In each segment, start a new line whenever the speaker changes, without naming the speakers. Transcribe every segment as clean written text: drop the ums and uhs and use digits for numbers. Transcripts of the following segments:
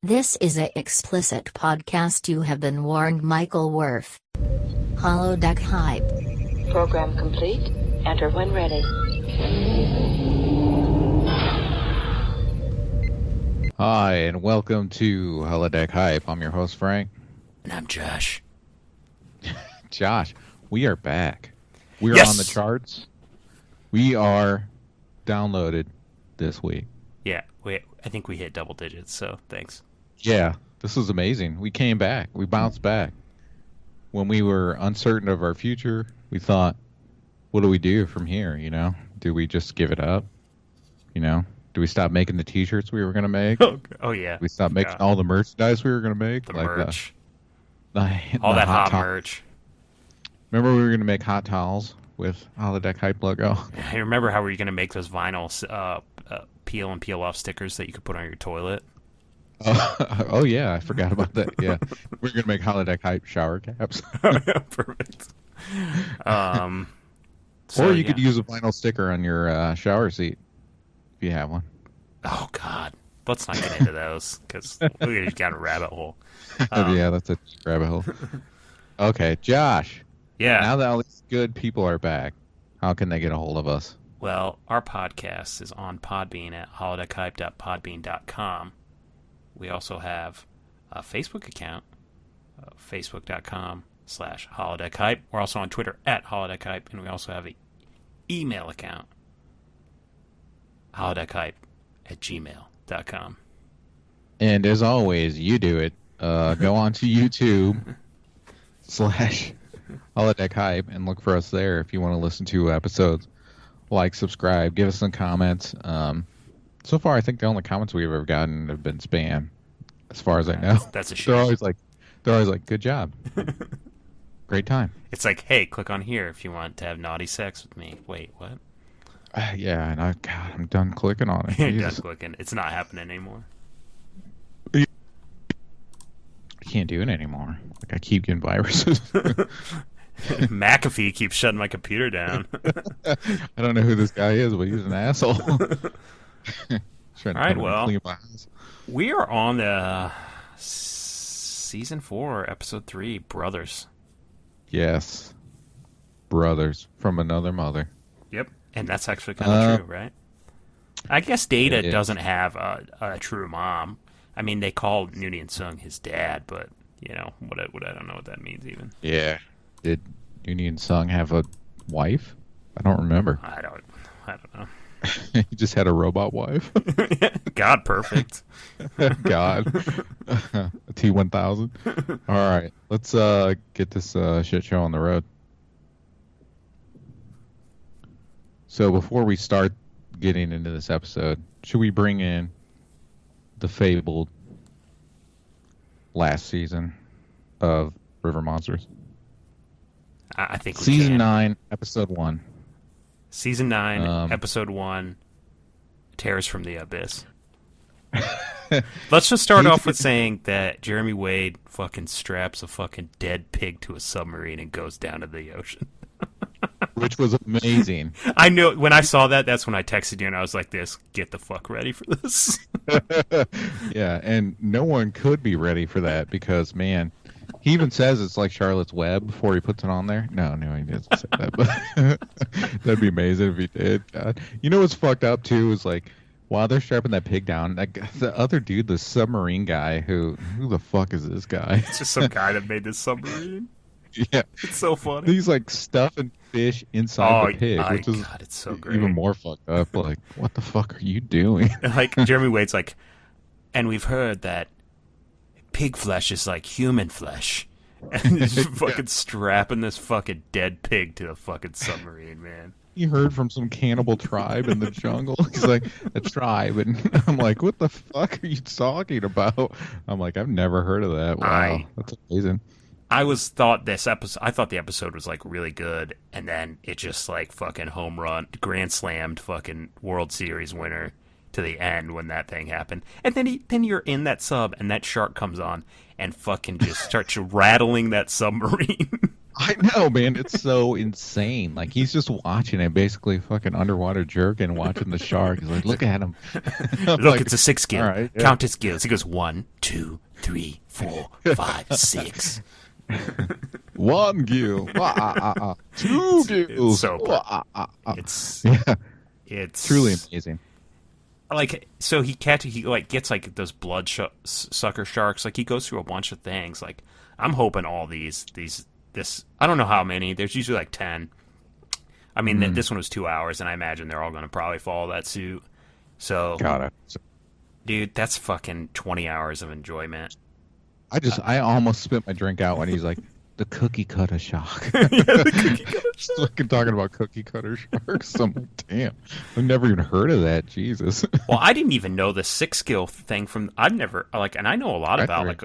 This is a explicit podcast. You have been warned. Michael Worth. Holodeck Hype.
Program complete. Enter when ready.
Hi, and welcome to Holodeck Hype. I'm your host, Frank.
And I'm Josh.
Josh, we are back. We're
Yes!
on the charts. We are downloaded this week.
Yeah, I think we hit double digits, so thanks.
Yeah, this is amazing. We came back. We bounced back. When we were uncertain of our future, we thought, what do we do from here, you know? Do we just give it up? You know? Do we stop making the t-shirts we were going to make?
Oh, yeah.
We stopped making all the merchandise we were going to make?
The merch.
All
that hot merch.
Remember we were going to make hot towels with Holodeck Hype logo?
I remember how we were going to make those vinyl peel and peel off stickers that you could put on your toilet.
Oh yeah, I forgot about that. Yeah, we're gonna make Holodeck Hype shower caps.
Perfect.
Or you could use a vinyl sticker on your shower seat if you have one.
Oh God, let's not get into those because we just got a rabbit hole.
Yeah, that's a rabbit hole. Okay, Josh.
Yeah.
Now that all these good people are back, how can they get a hold of us?
Well, our podcast is on Podbean at holodeckhype.podbean.com. We also have a Facebook account, facebook.com/holodeckhype. We're also on Twitter at holodeckhype, and we also have an email account, holodeckhype@gmail.com.
And as always, you do it. Go on to YouTube/Holodeck Hype and look for us there if you want to listen to episodes. Like, subscribe, give us some comments. So far, I think the only comments we've ever gotten have been spam, as far as I know.
That's a shame.
They're always like, good job, great time.
It's like, hey, click on here if you want to have naughty sex with me. Wait, what?
Yeah, and I'm done clicking on it.
You're
Jesus.
done clicking. It's not happening anymore.
I can't do it anymore. Like I keep getting viruses.
McAfee keeps shutting my computer down.
I don't know who this guy is, but he's an asshole.
All right, well, we are on the season 4, episode 3, Brothers.
Yes, brothers from another mother.
Yep, and that's actually kind of true, right? I guess Data doesn't have a true mom. I mean, they called Nuni and Sung his dad, but you know what? I don't know what that means even.
Yeah. Did Nuni and Sung have a wife? I don't remember.
I don't know.
He just had a robot wife.
God, perfect.
God. A T-1000. All right. Let's get this shit show on the road. So before we start getting into this episode, should we bring in the fabled last season of River Monsters?
I think we
Season
can.
9, Episode 1.
Season 9, Episode 1, Terrors from the Abyss. Let's just start off with saying that Jeremy Wade fucking straps a fucking dead pig to a submarine and goes down to the ocean.
Which was amazing.
I know, when I saw that, that's when I texted you and I was like get the fuck ready for this.
Yeah, and no one could be ready for that because, man, he even says it's like Charlotte's Web before he puts it on there. No, he doesn't say that, but that'd be amazing if he did. God. You know what's fucked up, too, is like, while they're strapping that pig down, the other dude, the submarine guy, who the fuck is this guy?
It's just some guy that made this submarine.
Yeah.
It's so funny.
He's like stuffing fish inside the pig, which is
God, it's so great.
even more fucked up. Like, what the fuck are you doing?
Like, Jeremy Wade's like, and we've heard that pig flesh is like human flesh. And he's just fucking strapping this fucking dead pig to the fucking submarine, man.
You heard from some cannibal tribe in the jungle. He's like, a tribe. And I'm like, what the fuck are you talking about? I'm like, I've never heard of that. Wow, that's amazing.
I thought the episode was like really good, and then it just like fucking home run, grand slammed fucking World Series winner to the end when that thing happened. And then you're in that sub, and that shark comes on and fucking just starts rattling that submarine.
I know, man. It's so insane. Like he's just watching it, basically fucking underwater jerking, watching the shark. He's like, look at him.
Look,
like,
it's a 6 gill.
right, yeah.
Count his gills. He goes 1, 2, 3, 4, 5, 6.
1 gill. 2 gills.
So it's
yeah,
it's
truly amazing.
Like, so he like gets like those blood sucker sharks. Like he goes through a bunch of things. Like I'm hoping all this I don't know how many. There's usually like 10. I mean, this one was 2 hours, and I imagine they're all going to probably follow that suit. So,
Got it.
dude, that's fucking 20 hours of enjoyment.
I almost spit my drink out when he's like, the cookie cutter shark. Just fucking talking about cookie cutter sharks. I'm like, damn, I've never even heard of that. Jesus.
Well, I didn't even know the 6 gill thing from. I've never like, and I know a lot about like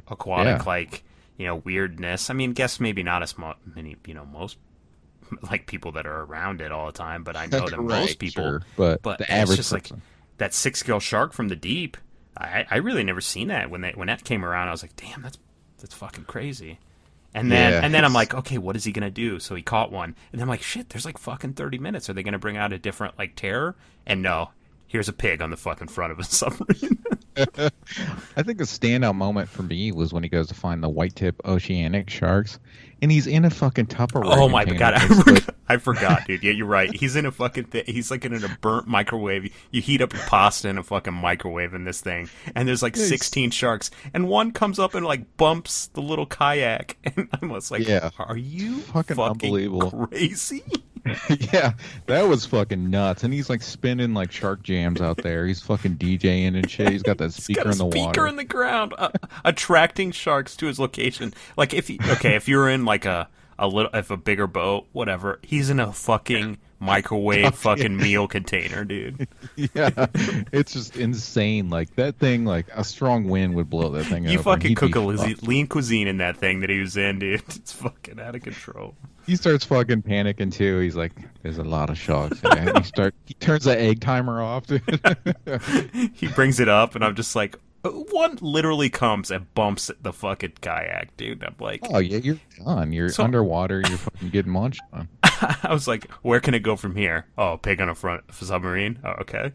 aquatic like weirdness. I mean, guess maybe not as many most like people that are around it all the time, but I know that most people. Sure,
but the average
just
person.
Like that 6 gill shark from the deep. I really never seen that when that came around. I was like, damn, that's fucking crazy. And then I'm like, okay, what is he gonna do? So he caught one, and then I'm like, shit, there's like fucking 30 minutes. Are they gonna bring out a different like terror? And no, here's a pig on the fucking front of a submarine.
I think a standout moment for me was when he goes to find the white tip oceanic sharks, and he's in a fucking Tupperware.
Oh my god, I forgot, dude. Yeah, you're right. He's in a fucking he's like in a burnt microwave. You heat up your pasta in a fucking microwave in this thing, and there's like 16 sharks, and one comes up and like bumps the little kayak, and I was like, are you fucking unbelievable crazy?
Yeah, that was fucking nuts. And he's like spinning like shark jams out there. He's fucking DJing and shit. He's got that speaker in the water.
Speaker in the ground, attracting sharks to his location. Like if you're in like a bigger boat, whatever. He's in a fucking microwave fucking meal container, dude.
Yeah, it's just insane. Like that thing, like a strong wind would blow that thing up.
You fucking cook a lean cuisine in that thing that he was in, dude. It's fucking out of control.
He starts fucking panicking too. He's like, "There's a lot of sharks." And he turns the egg timer off, dude.
He brings it up, and I'm just like, one literally comes and bumps the fucking kayak, dude. I'm like,
oh yeah, you're done. You're underwater. You're fucking getting munched on.
I was like, where can it go from here? Oh, pig on a front submarine. Oh, okay.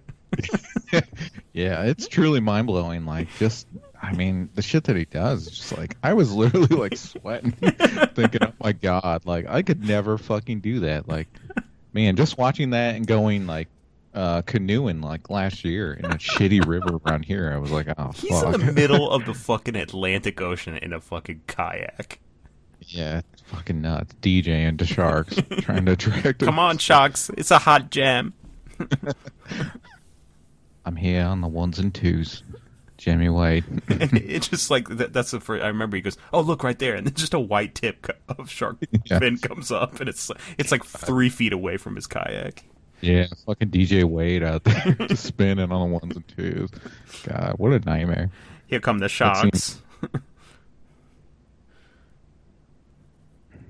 Yeah, it's truly mind blowing. Like, just, I mean, the shit that he does is just like, I was literally like sweating, thinking, oh my god, like I could never fucking do that. Like, man, just watching that and going like canoeing like last year in a shitty river around here, I was like, oh,
he's in the middle of the fucking Atlantic Ocean in a fucking kayak.
Yeah, it's fucking nuts. DJing to sharks, trying to attract them.
Come on, sharks, it's a hot jam.
I'm here on the ones and twos. Jimmy Wade.
It's just like that's the first. I remember he goes, "Oh, look right there," and then just a white tip of shark fin comes up, and it's like 3 feet away from his kayak.
Yeah, fucking DJ Wade out there just spinning on the ones and twos. God, what a nightmare!
Here come the sharks.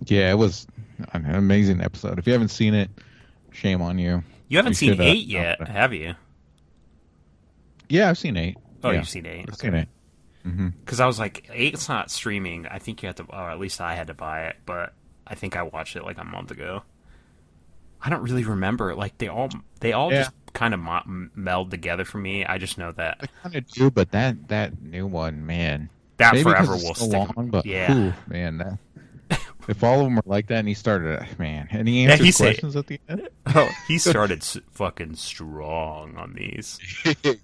Yeah, it was an amazing episode. If you haven't seen it, shame on you.
You haven't seen 8 yet, have you?
Yeah, I've seen 8.
Oh,
yeah.
You've seen 8.
I've seen 8.
Because I was like, 8's not streaming. I think you have to, or at least I had to buy it. But I think I watched it like a month ago. I don't really remember. Like they all just kind of meld together for me. I just know that.
I kind of do, but that new one, man,
that
maybe
forever
it's
will
so
stick.
long, but
yeah,
man, that. If all of them were like that, and he started, man, and he answered questions at the end.
Oh, he started fucking strong on these.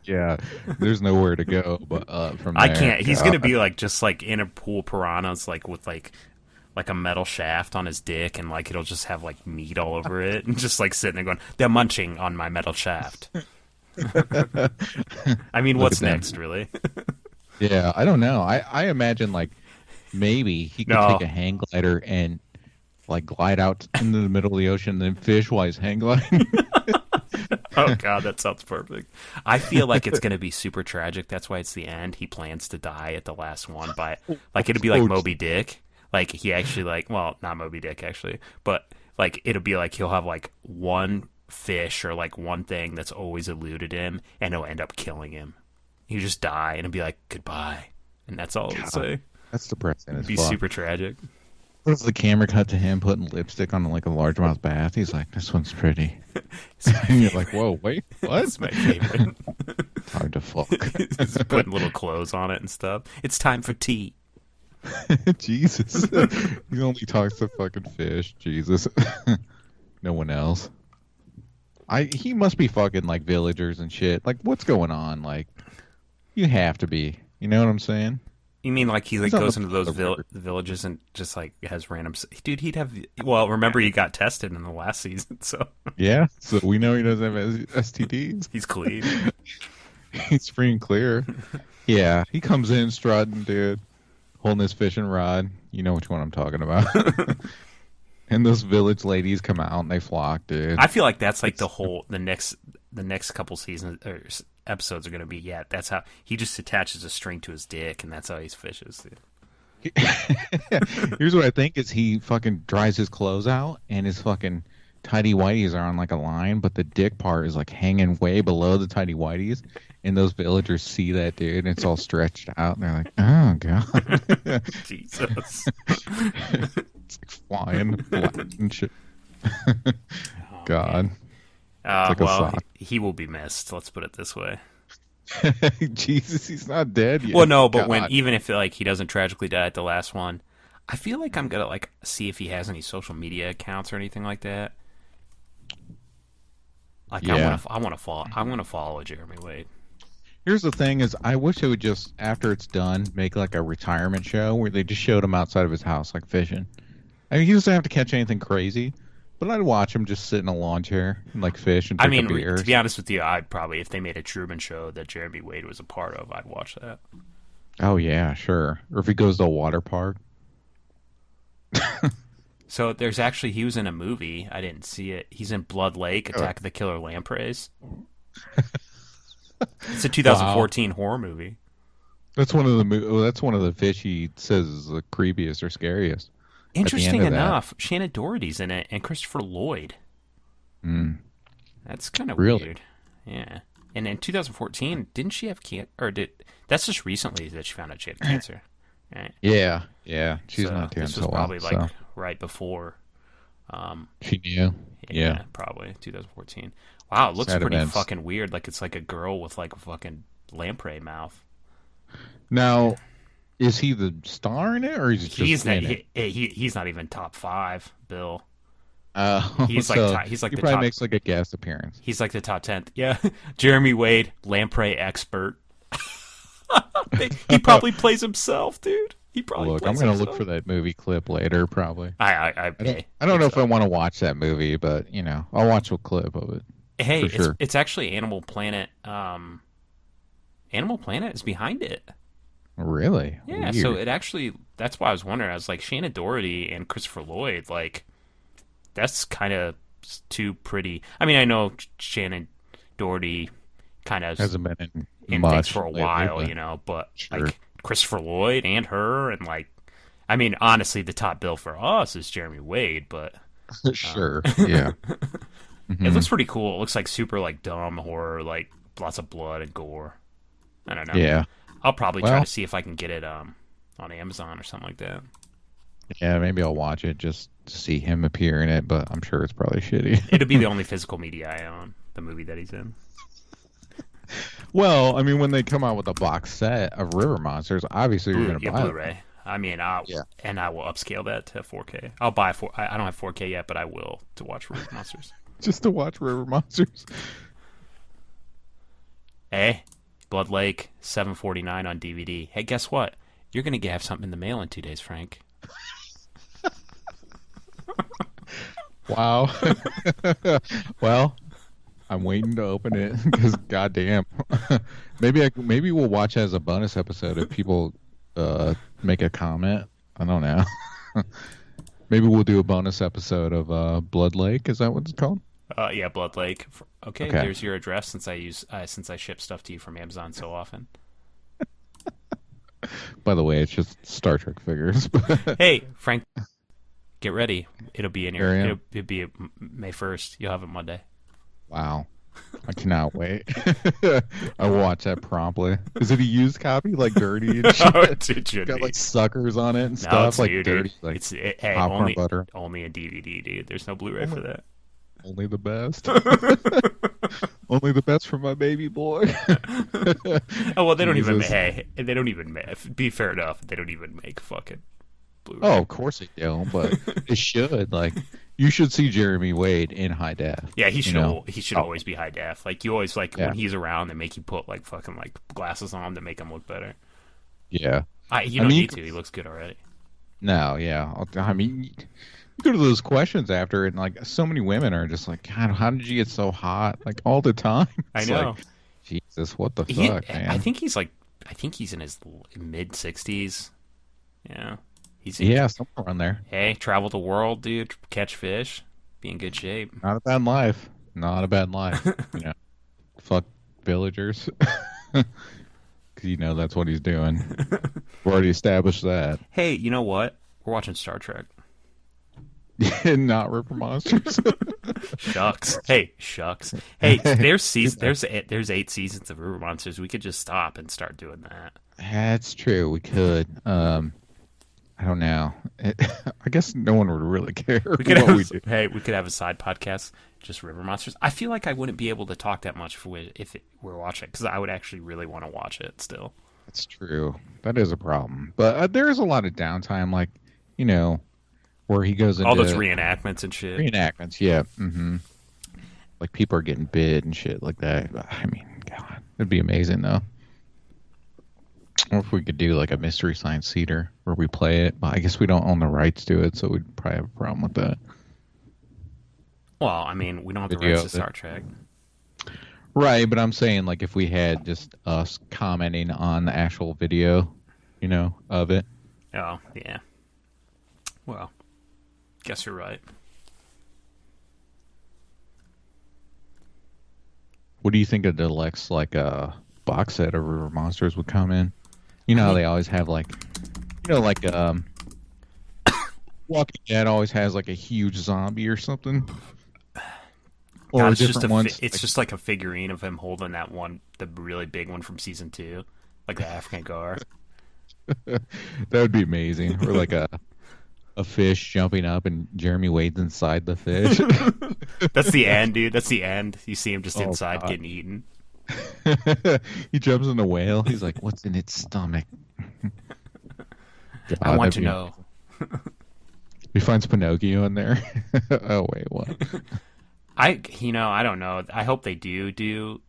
Yeah, there's nowhere to go but from there.
I can't. He's gonna be like just like in a pool of piranhas, like with like a metal shaft on his dick, and like it'll just have like meat all over it, and just like sitting there going, "They're munching on my metal shaft." I mean, what's next, really?
Yeah, I don't know. I imagine like. Maybe he could take a hang glider and like glide out into the middle of the ocean and then fish while he's hang gliding.
Oh god, that sounds perfect. I feel like it's gonna be super tragic. That's why it's the end. He plans to die at the last one by like it'll be like Moby Dick. Like he actually like not Moby Dick actually, but like it'll be like he'll have like one fish or like one thing that's always eluded him, and it'll end up killing him. He'll just die and it'll be like goodbye, and that's all it'll say.
That's depressing.
It'd be super tragic.
What if the camera cut to him putting lipstick on like a largemouth bass? He's like, "This one's pretty." And you're like, "Whoa, wait, what?"
It's my favorite.
Hard to fuck.
He's putting little clothes on it and stuff. It's time for tea.
Jesus, he only talks to fucking fish. Jesus, no one else. He must be fucking like villagers and shit. Like, what's going on? Like, you have to be. You know what I'm saying?
You mean like he like goes into those villages and just like has random... Dude, he'd have... Well, remember he got tested in the last season, so...
Yeah, so we know he doesn't have STDs.
He's clean.
He's free and clear. Yeah, he comes in strutting, dude, holding his fishing rod. You know which one I'm talking about. And those village ladies come out and they flock, dude.
I feel like that's like the next couple seasons or episodes are going to be. Yeah, that's how he just attaches a string to his dick and that's how he fishes. Dude.
Here's what I think is he fucking dries his clothes out and his fucking tidy whities are on like a line, but the dick part is like hanging way below the tidy whities, and those villagers see that, dude, and it's all stretched out and they're like, oh god.
Jesus.
It's like flying and shit. God.
Like well, he will be missed, let's put it this way.
Jesus, he's not dead yet.
Well, no, but even if like he doesn't tragically die at the last one, I feel like I'm gonna like see if he has any social media accounts or anything like that. Like, yeah. I want to follow Jeremy Wade.
Here's the thing: is I wish they would just, after it's done, make like a retirement show where they just showed him outside of his house, like fishing. I mean, he doesn't have to catch anything crazy, but I'd watch him just sit in a lawn chair and like fish and drink a beer.
To be honest with you, I'd probably, if they made a Truman Show that Jeremy Wade was a part of, I'd watch that.
Oh yeah, sure. Or if he goes to a water park.
So there's actually, he was in a movie. I didn't see it. He's in Blood Lake, Attack of the Killer Lampreys. It's a 2014 horror movie.
That's one of the fish he says is the creepiest or scariest.
Interesting enough, Shannon Doherty's in it and Christopher Lloyd.
Mm.
That's kind of weird. Yeah. And in 2014, didn't she have cancer? That's just recently that she found out she had cancer. Right?
Yeah. She's not doing
so well. This was probably like right before.
She knew. Yeah.
Probably 2014. Wow, it looks
Sad
pretty
events.
fucking weird. Like it's like a girl with like a fucking lamprey mouth.
Now, is he the star in it, or is he just in it?
He's not even top 5, Bill.
He's
like
he probably makes like a guest appearance.
He's like the top 10th. Yeah, Jeremy Wade, lamprey expert. He probably plays himself, dude. He probably
look.
Plays
I'm gonna
himself.
look for that movie clip later, probably.
I
don't know if I want to watch that movie, but you know, I'll watch a clip of it.
Hey,
sure.
It's actually Animal Planet. Animal Planet is behind it.
Really?
Yeah.
Weird.
So it actually. That's why I was wondering. I was like, Shannon Doherty and Christopher Lloyd. Like, that's kind of too pretty. I mean, I know Shannon Doherty kind of
hasn't been
in
much
things for a while,
but
you know. But
sure.
like Christopher Lloyd and her, and like, I mean, honestly, the top bill for us is Jeremy Wade, but
sure, yeah. Mm-hmm.
It looks pretty cool. It looks like super like dumb horror, like lots of blood and gore. I don't know.
Yeah.
I'll probably try to see if I can get it on Amazon or something like that.
Yeah, maybe I'll watch it just to see him appear in it, but I'm sure it's probably shitty.
It'll be the only physical media I own, the movie that he's in.
Well, I mean, when they come out with a box set of River Monsters, obviously you're going to buy
Blu-ray.
it.
I mean, and I will upscale that to 4K. I'll buy I don't have 4K yet, but I will to watch River Monsters.
Just to watch River Monsters.
Hey, Blood Lake, $7.49 on DVD. Hey, guess what? You're going to have something in the mail in 2 days, Frank.
Wow. Well, I'm waiting to open it because goddamn. Maybe we'll watch it as a bonus episode if people make a comment. I don't know. Maybe we'll do a bonus episode of Blood Lake. Is that what it's called?
Yeah, Blood Lake. Okay, there's your address since I ship stuff to you from Amazon so often.
By the way, it's just Star Trek figures.
Hey, Frank, get ready. It'll be in here.
It'll
be May 1st. You'll have it Monday.
Wow. I cannot wait. I will watch that promptly. Is it a used copy, like dirty and shit?
Oh, it should
Got
be.
like suckers on it and
No,
stuff,
it's
like
new,
dirty,
dude.
like
Hey,
popcorn butter.
only a DVD, dude. There's no Blu-ray for that.
Only the best. Only the best for my baby boy.
Oh well, they don't even.
Jesus.
Hey, they don't even. Be fair enough, they don't even make fucking Blu-ray.
Oh, of course they don't, but it should. Like, you should see Jeremy Wade in high def.
Yeah, he should.
you know?
He should always be high def. Like you always like
Yeah.
when he's around, they make you put like fucking like glasses on to make him look better.
Yeah.
You don't need to. He looks good already.
No, yeah. I mean, you go to those questions after, and like so many women are just like, God, how did you get so hot? Like all the time.
I
It's
know.
Like, Jesus, what the fuck, man?
I think he's in his mid 60s. Yeah.
Yeah, somewhere around there.
Hey, travel the world, dude. Catch fish. Be in good shape.
Not a bad life. Not a bad life. Fuck villagers. Because that's what he's doing. We've already established that.
Hey, you know what? We're watching Star Trek.
Not River Monsters.
Shucks. Hey, shucks. Hey, there's 8 seasons of River Monsters. We could just stop and start doing that.
That's true. We could. I don't know. I guess no one would really care
We could
what we do.
Hey, we could have a side podcast, just River Monsters. I feel like I wouldn't be able to talk that much if we're watching it, because I would actually really want to watch it still.
That's true. That is a problem. But there is a lot of downtime, like, where he goes into
All those reenactments and shit.
Reenactments, yeah. Mm-hmm. Like people are getting bid and shit like that. I mean, God, it'd be amazing though. Or if we could do like a Mystery Science Theater where we play it, but I guess we don't own the rights to it, so we'd probably have a problem with that.
Well, I mean, we don't have the
Video
rights to
of it.
Star Trek.
Right, but I'm saying like if we had just us commenting on the actual video, of it.
Oh, yeah. Well, guess you're right.
What do you think a deluxe like a box set of River Monsters would come in? You know how they always have like Walking Dead always has like a huge zombie or something. Or
God, it's
different
just
ones.
it's just like a figurine of him holding that one, the really big one from season 2, like the African Gar.
That would be amazing. Or like a fish jumping up and Jeremy Wade's inside the fish.
That's the end, dude. That's the end. You see him just inside
God.
getting eaten.
He jumps in the whale. He's like, "What's in its stomach?" God,
I want to
that'd be
know.
He finds Pinocchio in there. Oh wait, what?
I don't know. I hope they do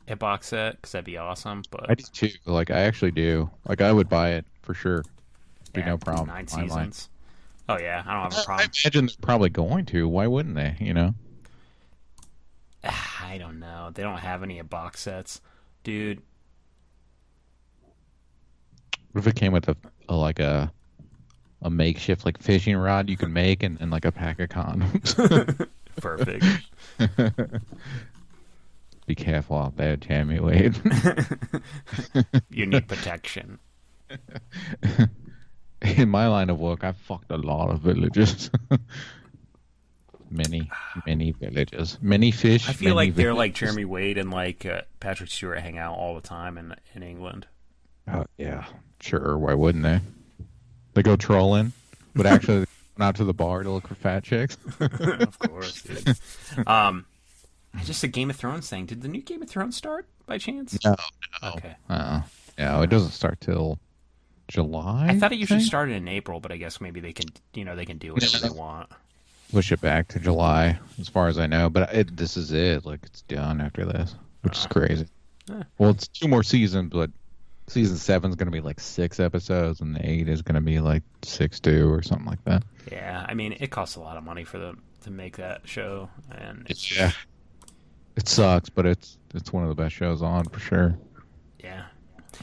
a box set, because that'd be awesome. But
I do too. Like I actually do. Like I would buy it for sure. Be no problem.
9
in my mind.
seasons. Oh yeah, I don't have a
I
problem.
imagine they're probably going to. Why wouldn't they?
I don't know. They don't have any box sets, dude.
What if it came with a makeshift like fishing rod you can make and like a pack of condoms?
Perfect.
Be careful out there, Jeremy Wade.
You need protection.
In my line of work, I've fucked a lot of villages. Many villages. Many fish.
I feel
many
like they're
villages.
like Jeremy Wade and like Patrick Stewart hang out all the time in England.
Oh, yeah. Sure, why wouldn't they? They go trolling, but actually went out to the bar to look for fat chicks.
Of course, dude. Just a Game of Thrones thing. Did the new Game of Thrones start by chance?
No.
Okay.
No, it doesn't start till July.
I thought it usually
think?
started in April, but I guess maybe they can do whatever they want.
Push it back to July, as far as I know. But this is it. Like, it's done after this, which is crazy. Well, it's 2 more seasons, but season 7 is going to be like 6 episodes, and 8 is going to be like 6-2 or something like that.
Yeah, I mean, it costs a lot of money for them to make that show, and it's
Yeah. It sucks, but it's one of the best shows on for sure.
yeah.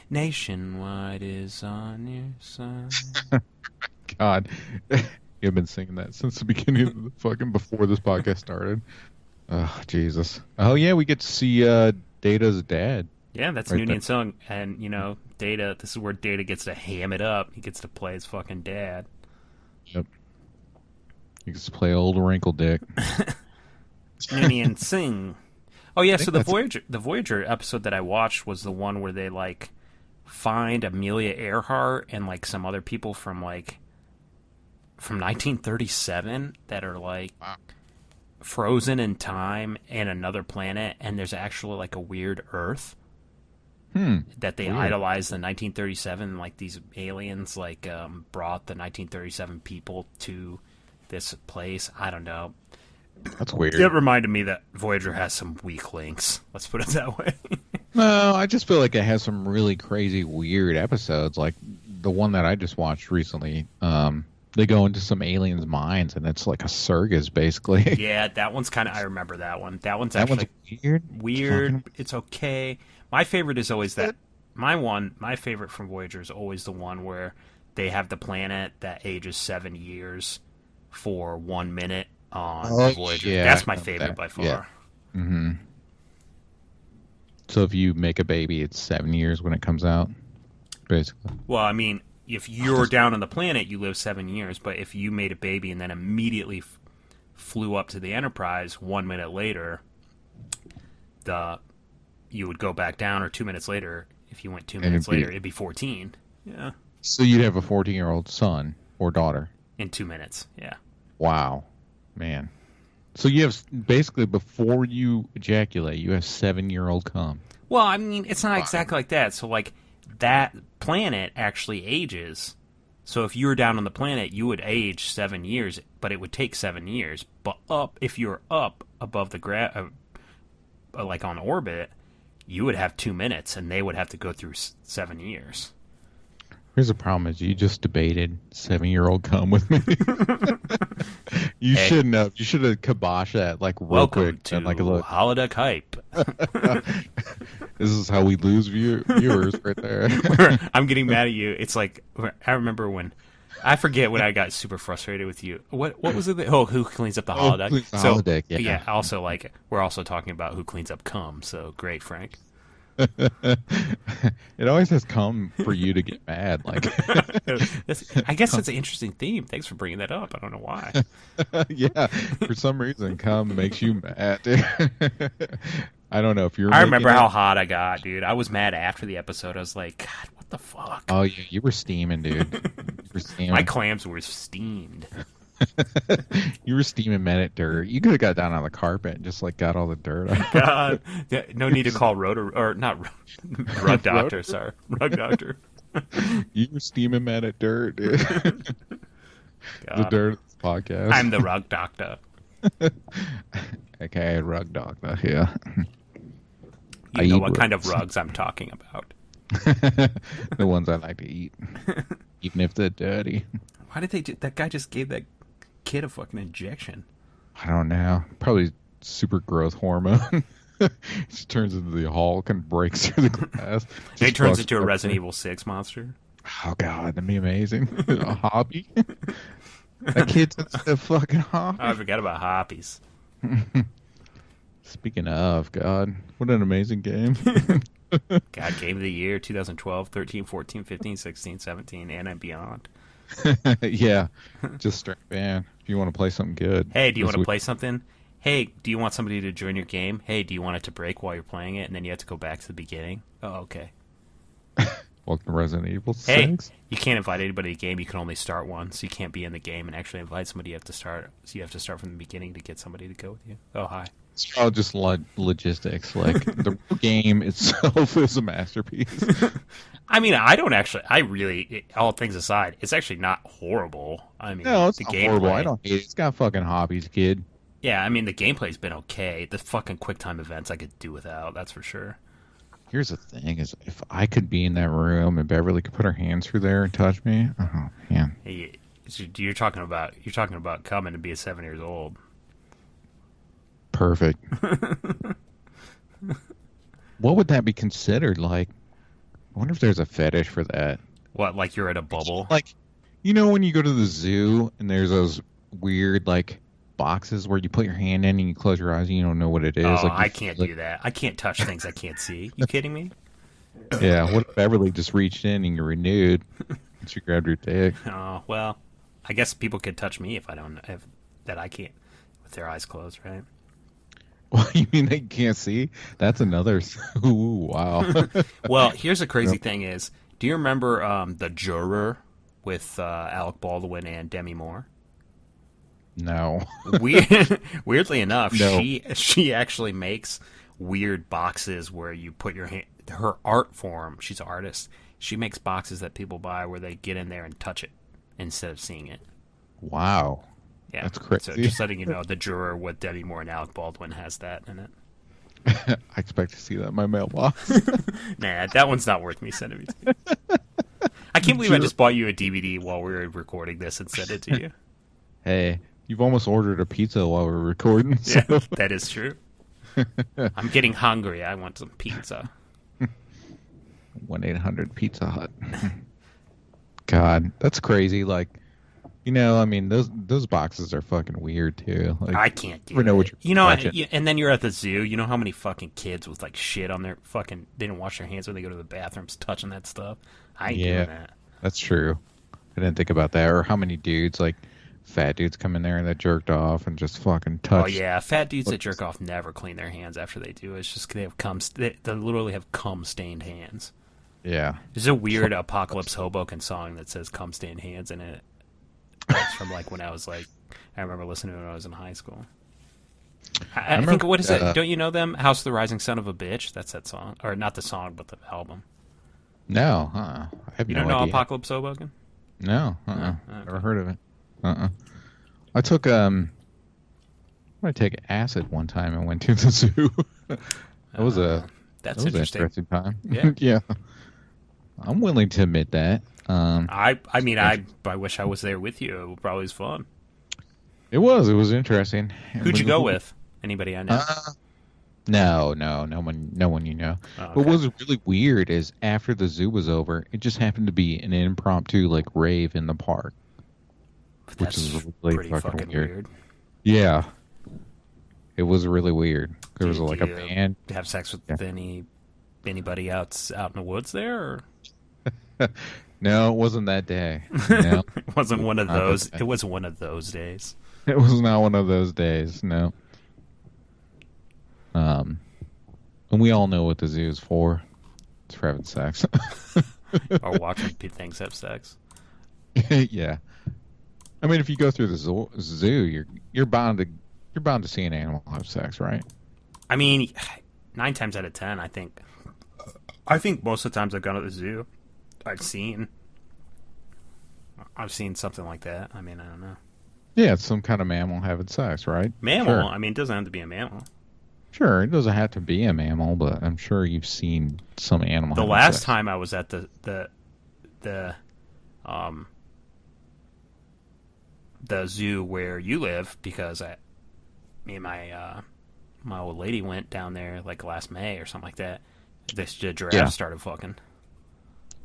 Nationwide is on your side.
God, you've been singing that since the beginning of the fucking before this podcast started. Oh, Jesus. Oh, yeah, we get to see Data's dad.
Yeah, that's
Right
Noonien
there.
Sung, and Data. This is where Data gets to ham it up. He gets to play his fucking dad.
Yep. He gets to play old wrinkle dick.
Noonien Sing. Oh yeah, so the Voyager episode that I watched was the one where they like find Amelia Earhart and like some other people from 1937 that are like frozen in time in another planet, and there's actually like a weird Earth that they idolized in 1937. Like these aliens like brought the 1937 people to this place. I don't know.
That's weird.
It reminded me that Voyager has some weak links. Let's put it that way.
No, I just feel like it has some really crazy, weird episodes. Like the one that I just watched recently. They go into some aliens' minds, and it's like a circus, basically.
Yeah, that one's kind of. I remember that one. That one's actually
weird.
Weird. It's okay. My favorite is always that. My favorite from Voyager is always the one where they have the planet that ages 7 years for 1 minute on Voyager.
Yeah,
that's my favorite by far.
Yeah. Mm-hmm. So if you make a baby, it's 7 years when it comes out, basically.
Well, I mean, if you're down on the planet, you live 7 years. But if you made a baby and then immediately flew up to the Enterprise 1 minute later, you would go back down, or 2 minutes later. If you went 2 minutes later, it'd be 14. Yeah.
So you'd have a 14-year-old son or daughter
in 2 minutes. Yeah.
Wow, man. So you have basically before you ejaculate, you have 7-year-old cum.
Well, I mean, it's not exactly like that. So like that planet actually ages. So if you were down on the planet, you would age 7 years, but it would take 7 years. But if you're up above the like on orbit, you would have 2 minutes, and they would have to go through 7 years.
Here's the problem: is you just debated 7-year-old cum with me. You shouldn't have. You should have kiboshed that like real
Welcome
quick.
to
and, like, look.
Holodeck Hype.
This is how we lose viewers right there.
I'm getting mad at you. It's like I remember when. I forget when I got super frustrated with you. What was it? Who cleans up the holodeck?
Holodeck, yeah.
Also, like we're also talking about who cleans up cum. So great, Frank.
It always has cum for you to get mad. Like,
I guess it's an interesting theme. Thanks for bringing that up. I don't know why.
Yeah, for some reason, cum makes you mad. I don't know if you're.
I remember how hot I got, dude. I was mad after the episode. I was like, God, what the fuck?
Oh, yeah, you were steaming, dude.
My clams were steamed.
You were steaming men at dirt. You could have got down on the carpet and just like got all the dirt out.
God, no need to call rug doctor. Sorry, rug doctor.
You were steaming men at dirt, dude. The dirt podcast.
I'm the rug doctor.
Okay, rug doctor. Yeah.
You know what kind of rugs I'm talking about.
The ones I like to eat, even if they're dirty.
Why did they do that? Guy just gave that kid a fucking injection.
I don't know. Probably super growth hormone. Just turns into the Hulk and breaks through the glass.
He turns into a Resident Evil 6 monster.
Oh god, that'd be amazing. A hobby. That kid's a fucking hobby.
Oh, I forgot about hobbies.
Speaking of, God, what an amazing game.
God, Game of the Year 2012, 13, 14, 15, 16, 17, and beyond.
Yeah, just straight man. If you want to play something good.
Hey, do you want to play something? Hey, do you want somebody to join your game? Hey, do you want it to break while you're playing it, and then you have to go back to the beginning? Oh, okay.
Welcome to Resident Evil 6.
Hey, you can't invite anybody to the game. You can only start one, so you can't be in the game and actually invite somebody. You have to start. So you have to start from the beginning to get somebody to go with you. Oh, hi.
It's all just logistics. Like the game itself is a masterpiece.
I mean, I really, all things aside, it's actually not horrible. I mean,
no, it's
the
not
gameplay,
horrible. I don't hate it. It's got fucking hobbies, kid.
Yeah, I mean, the gameplay's been okay. The fucking QuickTime events I could do without, that's for sure.
Here's the thing: is if I could be in that room and Beverly could put her hands through there and touch me, oh man.
Hey, you're talking about coming to be 7 years old.
Perfect. What would that be considered? Like, I wonder if there's a fetish for that.
What, like you're at a bubble?
Like, you know when you go to the zoo and there's those weird like boxes where you put your hand in and you close your eyes and you don't know what it is.
Oh,
like,
I can't do that. I can't touch things I can't see. You kidding me?
Yeah. What if Beverly just reached in and you're renewed and she grabbed your dick?
Oh well, I guess people could touch me if I can't with their eyes closed, right?
What, you mean they can't see? That's another. Ooh, wow.
Well, here's the crazy
Yep.
thing is, do you remember The Juror with Alec Baldwin and Demi Moore?
No.
Weirdly enough,
No.
she actually makes weird boxes where you put your hand. Her art form, she's an artist. She makes boxes that people buy where they get in there and touch it instead of seeing it.
Wow.
Yeah,
That's crazy.
So just letting you know, The Juror with Demi Moore and Alec Baldwin has that in it.
I expect to see that in my mailbox.
Nah, that one's not worth me sending it to you. I can't believe I just bought you a DVD while we were recording this and sent it to you.
Hey, you've almost ordered a pizza while we're recording. So.
Yeah, that is true. I'm getting hungry. I want some pizza.
1-800 Pizza Hut. God, that's crazy. Like, I mean, those boxes are fucking weird too. Like,
I can't do
never know what
it.
you're watching.
And then you're at the zoo. You know how many fucking kids with like shit on their fucking, they didn't wash their hands when they go to the bathrooms touching that stuff. I ain't doing that.
That's true. I didn't think about that. Or how many dudes, like fat dudes, come in there and that jerked off and just fucking touch.
Oh yeah, fat dudes that jerk off never clean their hands after they do. It's just they have cum. They literally have cum stained hands.
Yeah.
There's a weird Apocalypse Hoboken song that says "cum stained hands" in it. It's from like when I was like, I remember listening to it when I was in high school. I think, what is it? Don't you know them? House of the Rising Son of a Bitch. That's that song, or not the song, but the album.
No, I have
You
no
don't know
idea.
Apocalypse Hoboken?
No,
Okay.
never heard of it. I took I take acid one time and went to the zoo. That was
That's
an
interesting.
interesting time.
Yeah.
Yeah. I'm willing to admit that.
I mean, I wish I was there with you. It probably was fun.
It was interesting.
Who'd you go with? Anybody I know?
No one you know.
Oh,
But
okay.
what was really weird is after the zoo was over, it just happened to be an impromptu like rave in the park.
That's
is really
pretty fucking weird.
Yeah. It was really weird. There was like a band.
Have sex with anybody out in the woods there? Or?
No, it wasn't that day. No.
It wasn't one of
Not
those.
that day.
It was one of those days.
It was not one of those days, no. And we all know what the zoo is for. It's for having sex.
Or watching things have sex.
Yeah. I mean, if you go through the zoo, you're bound to see an animal have sex, right?
I mean, 9 times out of 10, I think most of the times I've gone to the zoo, I've seen something like that. I mean, I don't know.
Yeah, it's some kind of mammal having sex, right?
Mammal?
Sure.
I mean, it doesn't have to be a mammal.
Sure, it doesn't have to be a mammal, but I'm sure you've seen some animal.
The
having
last
sex.
time I was at the zoo where you live, because me and my old lady went down there like last May or something like that. The giraffe started fucking.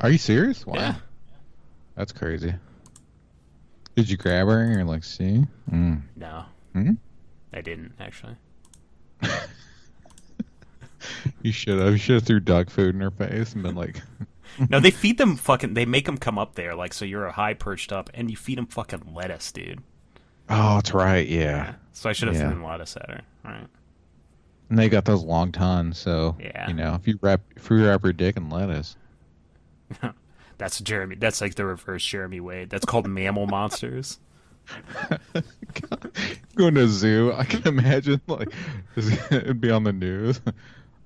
Are you serious? Wow.
Yeah.
That's crazy. Did you grab her and you're like, see? Mm.
No.
Hmm?
I didn't, actually.
You should have. You should have threw dog food in her face and been like,
No, they feed them they make them come up there, like, so you're a high perched up, and you feed them fucking lettuce, dude.
oh, that's right, yeah.
So I should have
Yeah.
thrown lettuce at her. All right.
And they got those long tons, so,
Yeah.
if you wrap your dick in lettuce.
That's Jeremy. That's like the reverse Jeremy Wade. That's called mammal monsters.
Going to a zoo, I can imagine, like, it'd be on the news.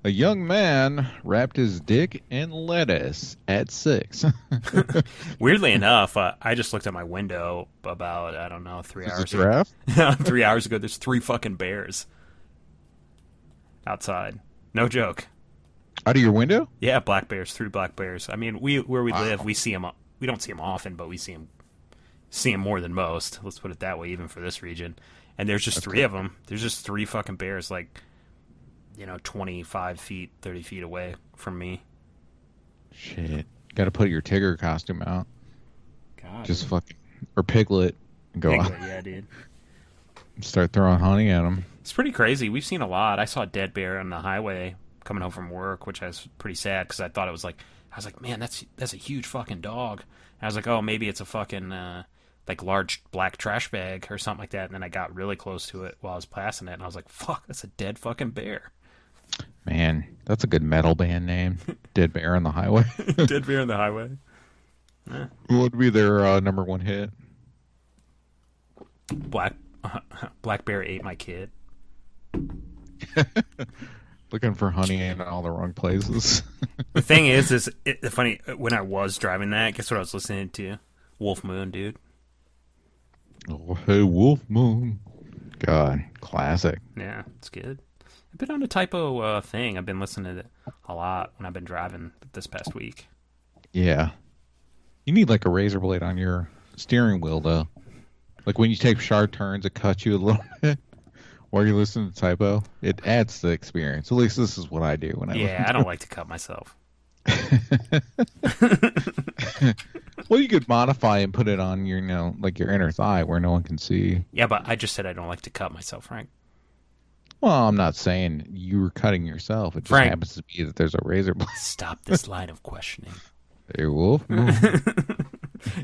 A young man wrapped his dick in lettuce at 6.
Weirdly enough, I just looked at my window about, I don't know, 3
Is
hours
it giraffe?
ago. 3 hours ago, there's 3 fucking bears outside. No joke.
Out of your window?
Yeah, black bears, 3 black bears. I mean, where we
Wow.
live, we see them. We don't see them often, but we see them more than most. Let's put it that way, even for this region. And there's just 3 of them. There's just 3 fucking bears, like, 25 feet, 30 feet away from me.
Shit. Got to put your Tigger costume out.
God,
Just fucking, or Piglet, and go out.
yeah, dude.
Start throwing honey at them.
It's pretty crazy. We've seen a lot. I saw a dead bear on the highway coming home from work, which I was pretty sad because I was like, man, that's a huge fucking dog. And I was like, oh, maybe it's a fucking like large black trash bag or something like that, and then I got really close to it while I was passing it, and I was like, fuck, that's a dead fucking bear.
Man, that's a good metal band name. Dead Bear on the Highway.
Dead bear on the highway.
What would be their number one hit?
Black Bear ate my kid.
Looking for honey in all the wrong places.
The thing is funny, when I was driving that, guess what I was listening to? Wolf Moon, dude.
Oh, hey, Wolf Moon. God, classic.
Yeah, it's good. I've been on a typo thing. I've been listening to it a lot when I've been driving this past week.
Yeah. You need like a razor blade on your steering wheel, though. Like when you take sharp turns, it cuts you a little bit while you're listening to typo. It adds to the experience. At least this is what I do when I listen to
I don't like to cut myself.
Well, you could modify and put it on your, like your inner thigh where no one can see.
Yeah, but I just said I don't like to cut myself, Frank.
Well, I'm not saying you were cutting yourself. It just
Frank,
happens to be that there's a razor blade.
Stop this line of questioning.
Hey, Wolf.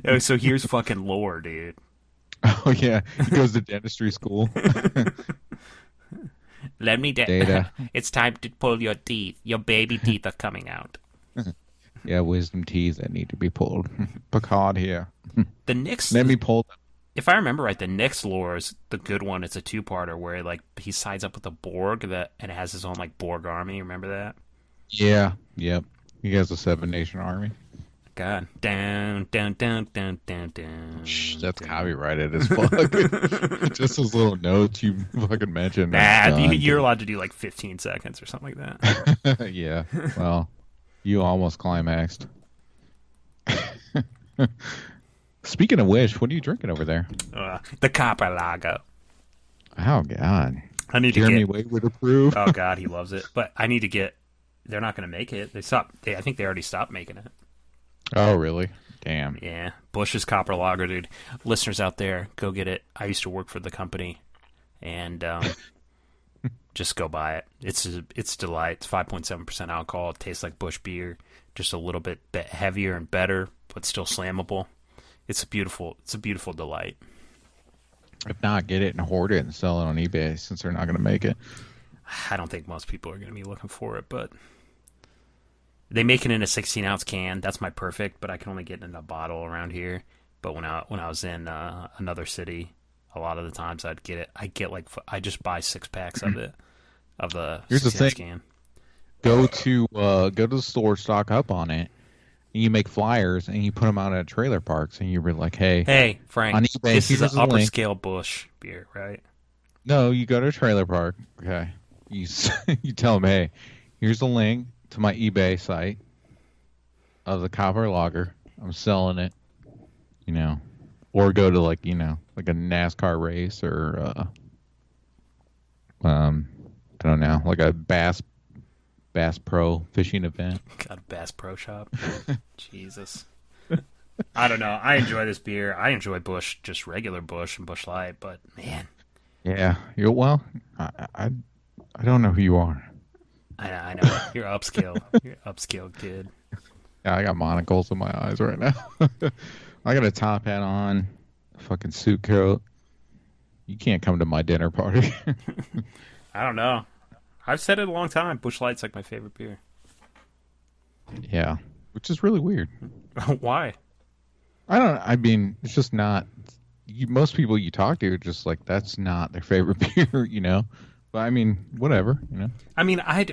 Oh, so here's fucking lore, dude.
Oh, yeah. He goes to dentistry school.
Let me
Data.
It's time to pull your teeth. Your baby teeth are coming out.
Yeah, wisdom teeth that need to be pulled. Picard here.
The next...
Let me pull them.
If I remember right, the next lore is the good one. It's a two-parter where like he sides up with a Borg and it has his own like Borg army. Remember that?
Yeah. Yep. He has a 7-nation army.
God. Down, down, down, down, down, down.
Shh, that's copyrighted as fuck. Just those little notes you fucking mentioned.
Nah, you're allowed to do like 15 seconds or something like that.
Yeah. Well, you almost climaxed. Speaking of which, what are you drinking over there?
The Copper Lager.
Oh, God.
I need
Jeremy
to get...
Wade would approve.
Oh, God, he loves it. But I need to get... They're not going to make it. I think they already stopped making it.
Oh, really? Damn.
Yeah. Bush's Copper Lager, dude. Listeners out there, go get it. I used to work for the company. And just go buy it. It's a delight. It's 5.7% alcohol. It tastes like Bush beer. Just a little bit heavier and better, but still slammable. It's a beautiful delight.
If not, get it and hoard it and sell it on eBay since they're not going to make it.
I don't think most people are going to be looking for it, but they make it in a 16-ounce can. That's my perfect, but I can only get it in a bottle around here. But when I was in another city, a lot of the times I just buy 6-packs of it, of the 16-ounce can.
Go to the store, stock up on it. And you make flyers and you put them out at trailer parks, and you're like, "Hey,
Frank,
on eBay,
this is an upper
link.
scale Bush beer, right?"
No, you go to a trailer park. Okay, you tell them, "Hey, here's a link to my eBay site of the Copper Lager. I'm selling it, or go to like a NASCAR race or I don't know, like a Bass Pro fishing event."
Got a Bass Pro Shop. Jesus. I don't know. I enjoy this beer. I enjoy Bush, just regular Bush and Bush Light, but man.
Yeah. I don't know who you are.
I know. You're upscale. You're an upscale kid.
Yeah, I got monocles in my eyes right now. I got a top hat on, a fucking suit coat. You can't come to my dinner party.
I don't know. I've said it a long time. Bush Light's like my favorite beer.
Yeah, which is really weird.
Why?
I mean, it's just not. Most people you talk to are just like, that's not their favorite beer, But I mean, whatever,
I mean, I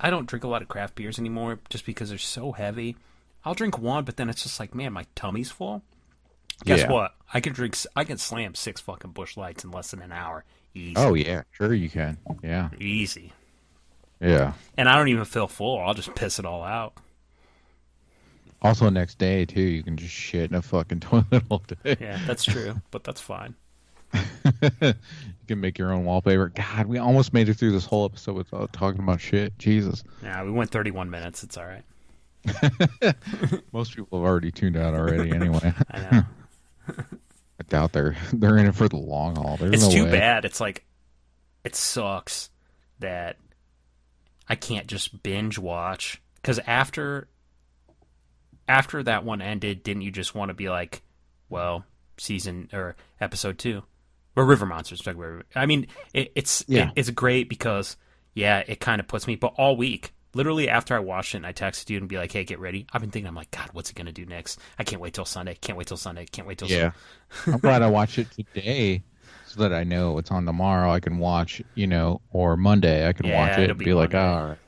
don't drink a lot of craft beers anymore just because they're so heavy. I'll drink one, but then it's just like, man, my tummy's full. Guess what? I can slam 6 fucking Bush Lights in less than an hour. Easy.
Oh yeah, sure you can. Yeah.
Easy.
Yeah.
And I don't even feel full. I'll just piss it all out.
Also, next day too, you can just shit in a fucking toilet all day.
Yeah, that's true, but that's fine.
You can make your own wallpaper. God, we almost made it through this whole episode without talking about shit. Jesus.
Yeah, we went 31 minutes. It's all right.
Most people have already tuned out already anyway.
I know.
I doubt they're in it for the long haul. There's
It's
no
too
way.
bad. It's like, it sucks that I can't just binge watch. Because after that one ended, didn't you just want to be like, well, season or episode 2, or River Monsters. I mean, it's great because it kind of puts me. But all week, literally after I watched it, and I texted you and be like, "Hey, get ready." I've been thinking, I'm like, God, what's he gonna do next? I can't wait till Sunday. Can't wait till Sunday. Can't wait till Sunday.
I'm glad I watched it today so that I know it's on tomorrow. I can watch, or Monday I can watch it and be like, all right.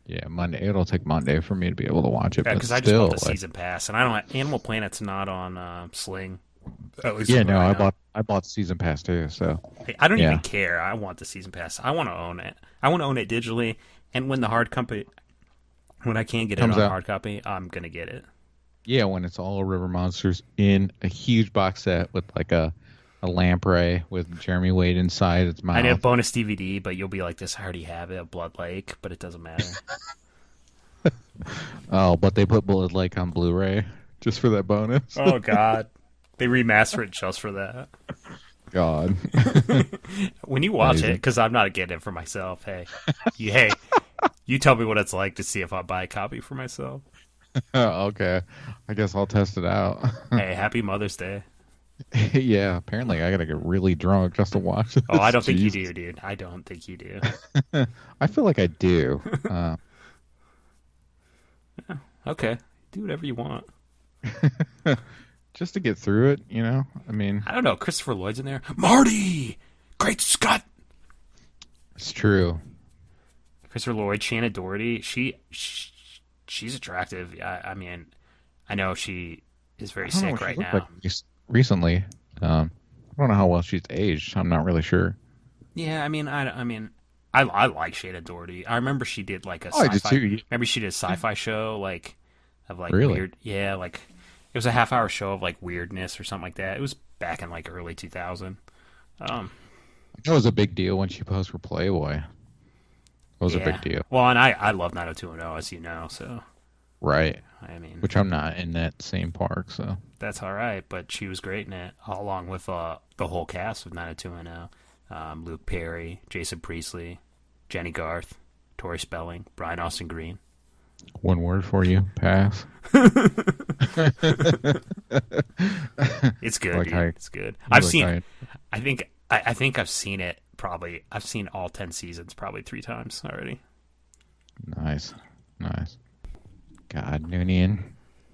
Yeah, Monday. It'll take Monday for me to be able to watch it.
Yeah, because I just bought the season pass, and I don't. Animal Planet's not on Sling. At least
I bought the season pass too. So
hey, I don't even care. I want the season pass. I want to own it. I want to own it digitally, and when I can get it on hard copy, I'm gonna get it.
Yeah, when it's all River Monsters in a huge box set with like a lamprey with Jeremy Wade inside its mouth.
I know, bonus DVD, but you'll be like, this, I already have it, a Blood Lake, but it doesn't matter.
Oh, but they put Blood Lake on Blu-ray just for that bonus.
Oh, God. They remaster it just for that.
God.
When you watch it, because I'm not getting it for myself, you tell me what it's like to see if I buy a copy for myself.
Okay. I guess I'll test it out.
Hey, happy Mother's Day.
Yeah, apparently I gotta get really drunk just to watch this.
Oh, I don't think you do, dude. I don't think you do.
I feel like I do.
Okay, do whatever you want.
Just to get through it, I mean,
I don't know. Christopher Lloyd's in there. Marty! Great Scott!
It's true.
Christopher Lloyd, Shannon Doherty, she's attractive. I mean, I know she is very sick right now.
Recently, I don't know how well she's aged. I'm not really sure.
Yeah, I mean, I like Shannon Doherty. I remember she did like a sci-fi. I did too. Remember she did a sci-fi show of
really?
Weird. Yeah, like it was a half-hour show of like weirdness or something like that. It was back in like early 2000.
It was a big deal when she posed for Playboy. It was a big deal.
Well, and I love 90210, as you know, so.
Right.
I mean,
which I'm not in that same park, so.
That's all right, but she was great in it, along with the whole cast of 90210. Luke Perry, Jason Priestley, Jenny Garth, Tori Spelling, Brian Austin Green.
One word for you, pass.
It's good, dude. It's good. I think I've seen it probably. I've seen all 10 seasons probably 3 times already.
Nice. God, Noonian.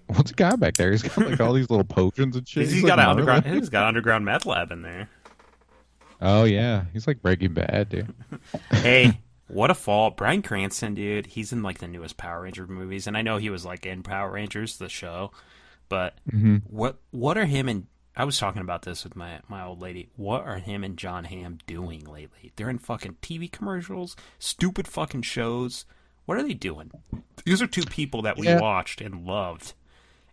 What's a guy back there? He's got like all these little potions and shit.
He's got underground meth lab in there.
Oh yeah, he's like Breaking Bad, dude.
Hey, what a fall! Bryan Cranston, dude. He's in like the newest Power Ranger movies, and I know he was like in Power Rangers, the show. But what are him and I was talking about this with my old lady. What are him and John Hamm doing lately? They're in fucking TV commercials, stupid fucking shows. What are they doing? These are 2 people that we watched and loved,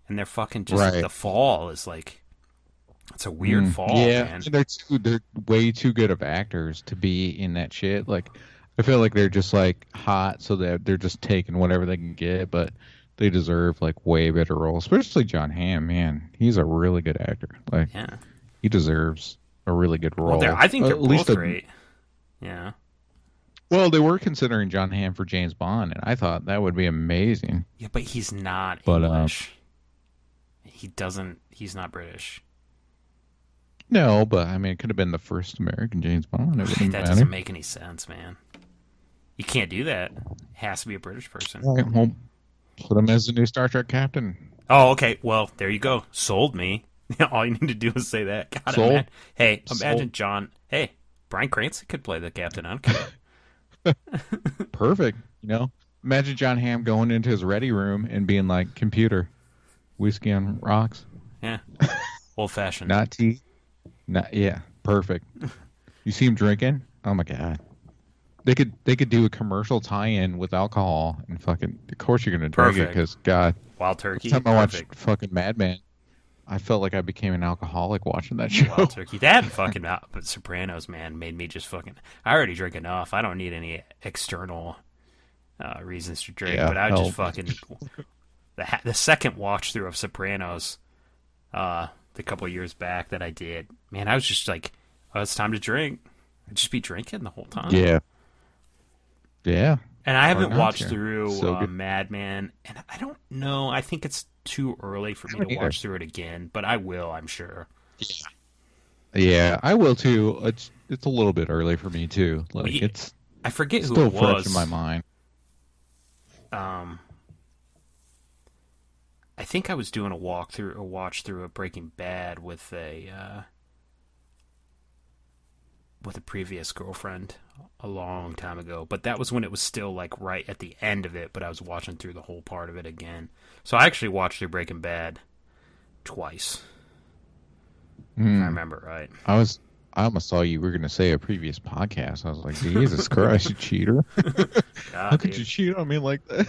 and they're fucking just the fall is like. It's a weird fall, man.
They're way too good of actors to be in that shit. Like, I feel like they're just like hot, so that they're just taking whatever they can get. But they deserve like way better roles, especially John Hamm. Man, he's a really good actor. Like, he deserves a really good role.
Well, I think they're both great. Yeah.
Well, they were considering John Hamm for James Bond, and I thought that would be amazing.
Yeah, but he's not English. He's not British.
No, but I mean, it could have been the first American James Bond.
That doesn't make any sense, man. You can't do that. It has to be a British person.
All right, well, put him as the new Star Trek captain.
Oh, okay. Well, there you go. Sold me. All you need to do is say that. God,
Sold.
Imagine John. Hey, Bryan Cranston could play the captain. I don't care.
Perfect. Imagine John Hamm going into his ready room and being like, "Computer, whiskey on rocks."
Yeah. Old fashioned.
Not tea. Perfect. You see him drinking? Oh my God. They could do a commercial tie-in with alcohol and fucking. Of course you're gonna drink it because God.
Wild Turkey.
Every time I watched fucking Mad Men, I felt like I became an alcoholic watching that show.
Wild Turkey. That fucking Sopranos, man, made me just fucking. I already drink enough. I don't need any external reasons to drink. But I would just fucking. The second watch through of Sopranos, the couple of years back that I did, man, I was just like, "Oh, it's time to drink." I'd just be drinking the whole time.
Yeah.
And I haven't watched through Mad Men, and I don't know. I think it's too early for me to watch through it again, but I will, I'm sure.
Yeah, I will too. It's a little bit early for me too. Like
Well,
it's
I forget who
still
it was.
fresh in my mind.
I think I was doing a watch through of Breaking Bad with a previous girlfriend a long time ago, but that was when it was still like right at the end of it, but I was watching through the whole part of it again. So I actually watched through Breaking Bad twice. If I remember right.
I almost saw you were going to say a previous podcast. I was like, Jesus Christ, you cheater.
God,
How could
dude.
you cheat on me like that?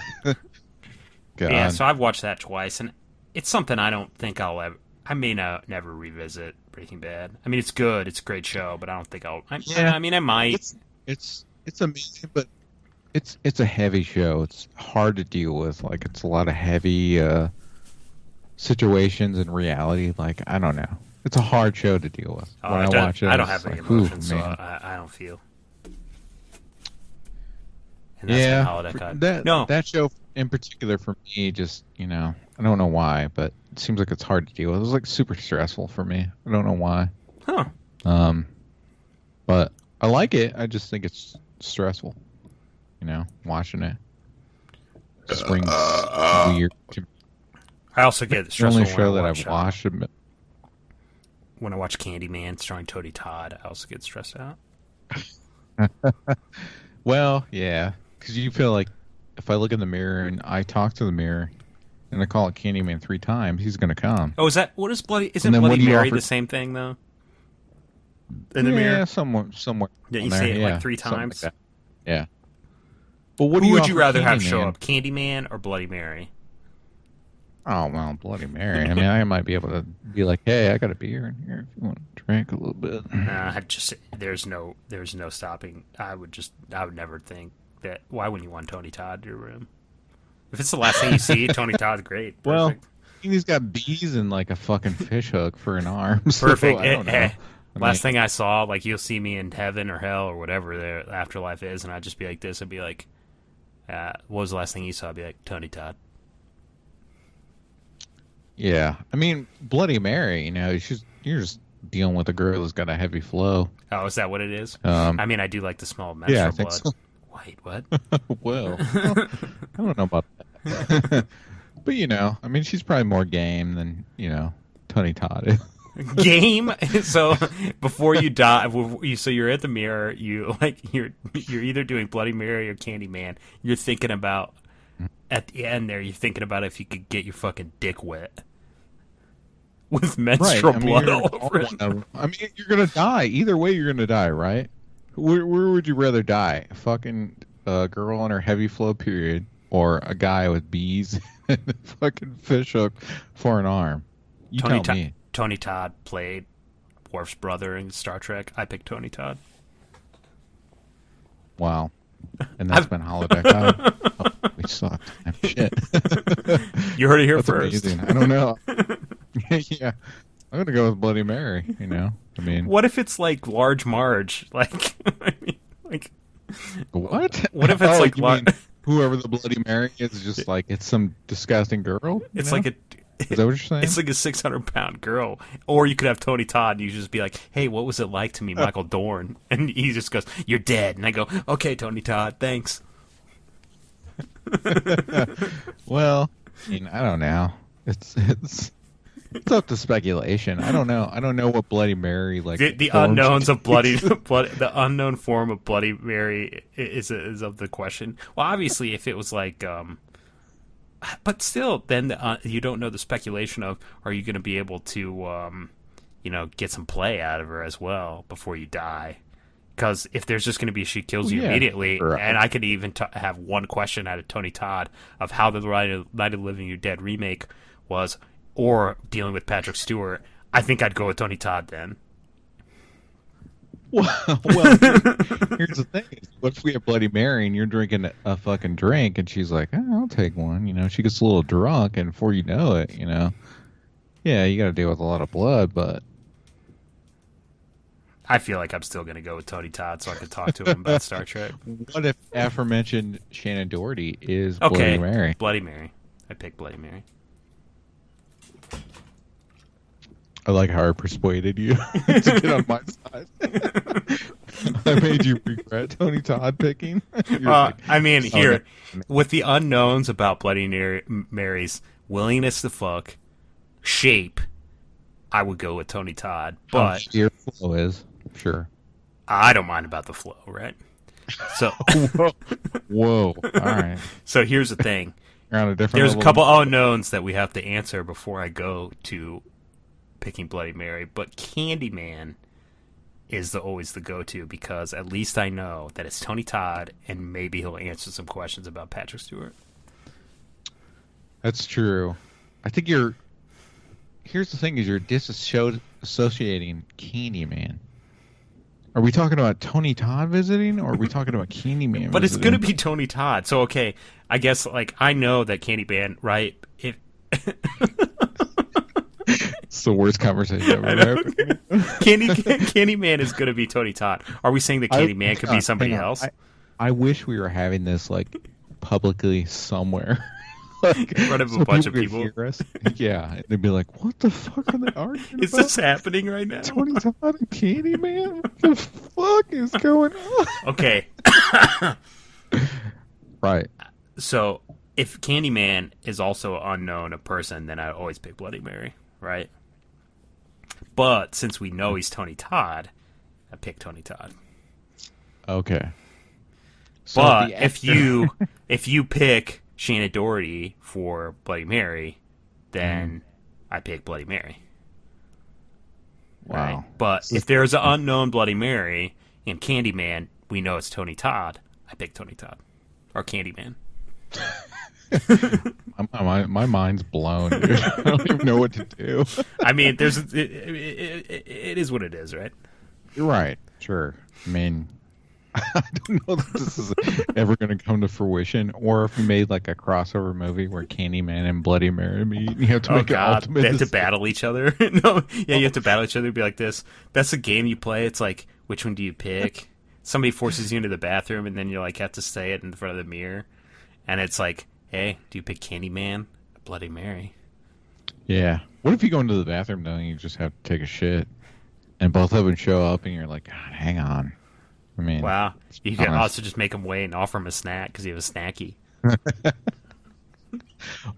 God.
Yeah, so I've watched that twice, and it's something I don't think I may never revisit Breaking Bad. I mean, it's good, it's a great show, but I don't think I mean, I might.
It's amazing, but it's a heavy show. It's hard to deal with. Like it's a lot of heavy situations and reality. Like I don't know. It's a hard show to deal with. When I watch it,
I don't
it's
have any
like,
emotions, so
man.
I don't feel. And that's been Holodeck Hype.
That show in particular for me, just I don't know why, but it seems like it's hard to deal with. It was like super stressful for me. I don't know why.
Huh.
But I like it. I just think it's stressful. Watching it just brings weird.
I also get
The
stressful
only show
when
that
I
I've watched.
when I watch Candyman starring Tony Todd. I also get stressed out.
Well, yeah, because you feel like if I look in the mirror and I talk to the mirror and I call it Candyman 3 times, he's gonna come.
Oh, isn't
And then what
Bloody
do you
Mary
offer-
the same thing though? In the
Yeah,
mirror,
somewhere.
yeah, you
there,
say it
yeah,
like 3
something
times.
like that. Yeah. But what
Who would you
offer
rather have show
Candyman?
up, Candyman or Bloody Mary?
Oh well, Bloody Mary. I mean, I might be able to be like, hey, I got a beer in here if you want to drink a little bit.
There's no stopping. I would never think that. Why wouldn't you want Tony Todd in your room? If it's the last thing you see, Tony Todd's great. Perfect.
Well, he's got bees and like a fucking fish hook for an arm. So
Perfect.
I don't know.
Last thing I saw, like you'll see me in heaven or hell or whatever the afterlife is, and I'd just be like this. I'd be like, what was the last thing you saw? I'd be like, Tony Todd.
Yeah, I mean, Bloody Mary. You're just dealing with a girl who's got a heavy flow.
Oh, is that what it is?
I
mean, I do like the smell of menstrual
Yeah, I think
blood.
so.
Wait, what?
Well, I don't know about that. But I mean, she's probably more game than Tony Todd is.
Game. So before you die, so you're at the mirror. You're either doing Bloody Mary or Candyman. You're thinking about at the end there. You're thinking about if you could get your fucking dick wet with menstrual blood all over it.
I mean, you're gonna die either way. You're gonna die, right? Where would you rather die? A fucking girl on her heavy flow period, or a guy with bees and a fucking fish hook for an arm? You tell me.
Tony Todd played Worf's brother in Star Trek. I picked Tony Todd.
Wow. And that's been Holodeck Hype. Oh, we suck. Shit.
You heard it here
That's
first.
amazing. I don't know. Yeah. I'm going to go with Bloody Mary, I mean.
What if it's like Large Marge? Like, I mean, like.
What?
What if it's like
you mean whoever the Bloody Mary is just like, it's some disgusting girl?
It's like a.
Is that what you're saying?
It's like a 600-pound girl. Or you could have Tony Todd and you just be like, hey, what was it like to meet Michael Dorn? And he just goes, you're dead. And I go, okay, Tony Todd, thanks.
Well, I mean, I don't know. It's up to speculation. I don't know. I don't know what Bloody Mary like.
The unknowns of the unknown form of Bloody Mary is of the question. Well, obviously, if it was like, but still, then you don't know the speculation of are you going to be able to, get some play out of her as well before you die. Because if there's just going to be she kills you immediately,
right.
And I could even have one question out of Tony Todd of how the Night of the Living You Dead remake was, or dealing with Patrick Stewart, I think I'd go with Tony Todd then.
Well, here's the thing. What if we have Bloody Mary and you're drinking a fucking drink and she's like, I'll take one. She gets a little drunk and before you know it, yeah, you got to deal with a lot of blood, but.
I feel like I'm still going to go with Tony Todd so I can talk to him about Star Trek.
What if aforementioned Shannon Doherty is Bloody Mary?
Bloody Mary. I pick Bloody Mary.
I like how I persuaded you to get on my side. I made you regret Tony Todd picking.
I mean, here, with the unknowns about Bloody Mary's willingness to fuck, shape, I would go with Tony Todd. But
your flow is, sure.
I don't mind about the flow, right? So,
whoa. All right.
So here's the thing.
You're on a different
There's
level.
a couple unknowns that we have to answer before I go to picking Bloody Mary, but Candyman is always the go-to because at least I know that it's Tony Todd, and maybe he'll answer some questions about Patrick Stewart.
That's true. I think here's the thing: is you're disassociating Candyman. Are we talking about Tony Todd visiting, or are we talking about Candyman?
But
visiting?
It's going to be Tony Todd. So okay, I guess I know that Candyman, right?
It's the worst conversation ever.
Candyman is going to be Tony Todd. Are we saying that Candyman could be somebody else?
I wish we were having this publicly somewhere.
In front of a bunch of people.
Hear us. Yeah, they'd be like, "What the fuck are they arguing
Is
about?
this happening right now?"
Tony Todd and Candyman? What the fuck is going on?
Okay.
Right.
So if Candyman is also unknown a person, then I always pick Bloody Mary, right? But since we know he's Tony Todd, I pick Tony Todd.
Okay. So
but if you pick Shannon Doherty for Bloody Mary, then I pick Bloody Mary.
Wow.
Right? But if there's an unknown Bloody Mary in Candyman, we know it's Tony Todd, I pick Tony Todd. Or Candyman.
My mind's blown, dude. I don't even know what to do.
I mean, it is what it is, right?
You're right. Sure. I mean, I don't know if this is ever going to come to fruition, or if we made a crossover movie where Candyman and Bloody Mary meet. You have to make an ultimate.
They have to battle each other. No, yeah, you have to battle each other. It'd be like this. That's a game you play. It's like, which one do you pick? Somebody forces you into the bathroom, and then you have to say it in front of the mirror, and it's like, hey, do you pick Candyman or Bloody Mary?
Yeah. What if you go into the bathroom though and you just have to take a shit, and both of them show up, and you're like, God, hang on. I mean,
wow. You can also just make them wait and offer him a snack because you have a snacky.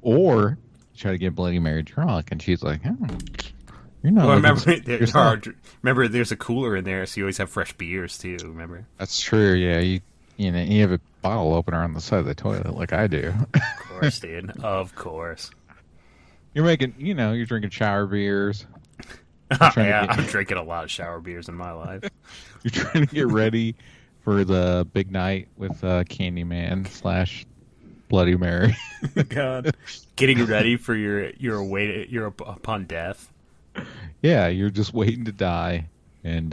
Or try to get Bloody Mary drunk, and she's like, oh, you're not.
Well, remember, there's a cooler in there, so you always have fresh beers too. Remember?
That's true. Yeah, you have a bottle opener on the side of the toilet, like I do.
Of course, dude. Of course.
You're making, you're drinking shower beers.
I'm drinking a lot of shower beers in my life.
You're trying to get ready for the big night with Candyman / Bloody Mary.
God, getting ready for your upon death.
Yeah, you're just waiting to die, and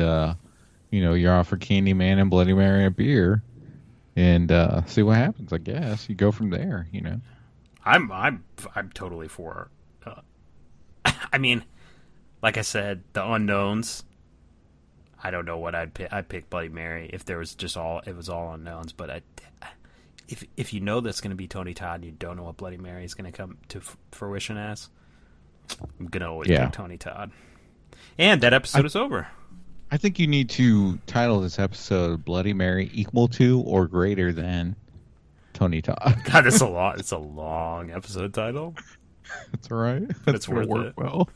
you're offered Candyman and Bloody Mary a beer, and see what happens. I guess you go from there.
I'm totally for. I mean, like I said, the unknowns. I don't know what I'd pick. I'd pick Bloody Mary if there was all unknowns. But if you know that's going to be Tony Todd and you don't know what Bloody Mary is going to come to fruition as, I'm going to always pick Tony Todd. And that episode is over.
I think you need to title this episode "Bloody Mary equal to or greater than Tony Todd."
God, it's a long episode title.
That's all right.
It's worth it.
Well.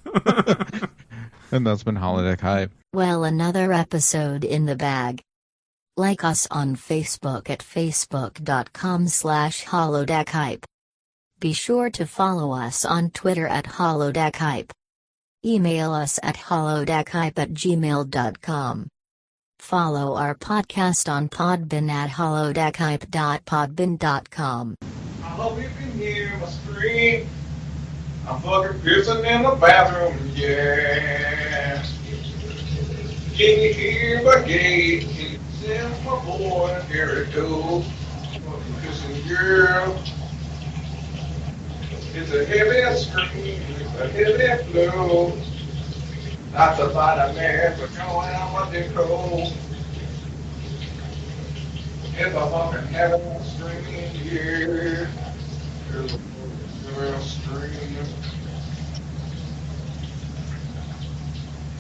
And that's been Holodeck Hype.
Well, another episode in the bag. Like us on Facebook at facebook.com/Holodeck Hype. Be sure to follow us on Twitter at Holodeck Hype. Email us at holodeckhype@gmail.com. Follow our podcast on Podbean at holodeckhype.podbean.com.
I hope you can hear my scream. I'm fucking pissing in the bathroom, yeah. Can you hear my gate? Send my boy, here it goes. Fucking pissing girl. It's a heavy scream, it's a heavy flow. Not the bottom man, but going out what they call. It's a fucking heavy scream.